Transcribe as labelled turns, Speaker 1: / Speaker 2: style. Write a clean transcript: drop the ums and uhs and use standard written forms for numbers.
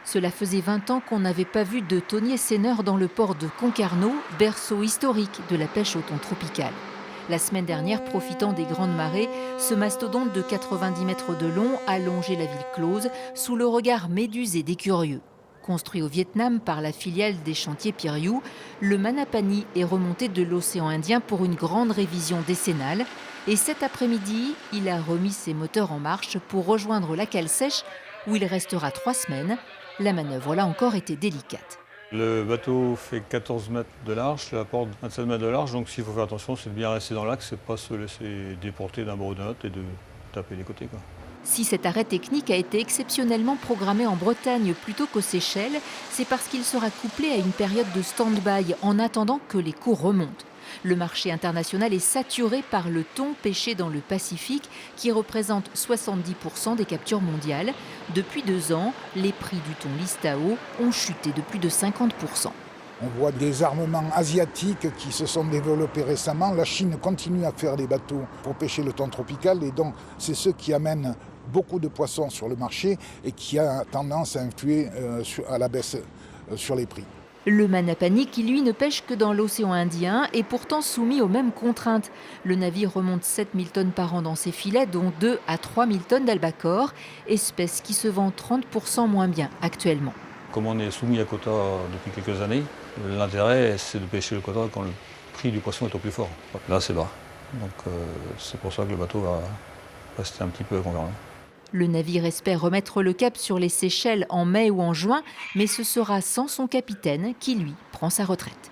Speaker 1: Cela faisait 20 ans qu'on n'avait pas vu de thonier seineur dans le port de Concarneau, berceau historique de la pêche au thon tropicale. La semaine dernière, profitant des grandes marées, ce mastodonte de 90 mètres de long a longé la ville close sous le regard médusé des curieux. Construit au Vietnam par la filiale des chantiers Piriou, le Manapani est remonté de l'océan Indien pour une grande révision décennale. Et cet après-midi, il a remis ses moteurs en marche pour rejoindre la cale sèche où il restera 3 semaines. La manœuvre, là encore, était délicate.
Speaker 2: Le bateau fait 14 mètres de large, la porte 27 mètres de large, donc s'il faut faire attention, c'est de bien rester dans l'axe, c'est pas se laisser déporter d'un bord ou d'un autre et de taper les côtés, quoi.
Speaker 1: Si cet arrêt technique a été exceptionnellement programmé en Bretagne plutôt qu'aux Seychelles, c'est parce qu'il sera couplé à une période de stand-by en attendant que les cours remontent. Le marché international est saturé par le thon pêché dans le Pacifique, qui représente 70% des captures mondiales. Depuis 2 ans, les prix du thon Listao ont chuté de plus de 50%.
Speaker 3: On voit des armements asiatiques qui se sont développés récemment. La Chine continue à faire des bateaux pour pêcher le thon tropical et donc c'est ce qui amène beaucoup de poissons sur le marché et qui a tendance à influer à la baisse sur les prix.
Speaker 1: Le Manapani, qui lui ne pêche que dans l'océan Indien, est pourtant soumis aux mêmes contraintes. Le navire remonte 7000 tonnes par an dans ses filets, dont 2 à 3000 tonnes d'albacore, espèce qui se vend 30% moins bien actuellement.
Speaker 2: Comme on est soumis à quota depuis quelques années, l'intérêt c'est de pêcher le quota quand le prix du poisson est au plus fort. Là c'est bas, donc c'est pour ça que le bateau va rester un petit peu convergent.
Speaker 1: Le navire espère remettre le cap sur les Seychelles en mai ou en juin, mais ce sera sans son capitaine qui, lui, prend sa retraite.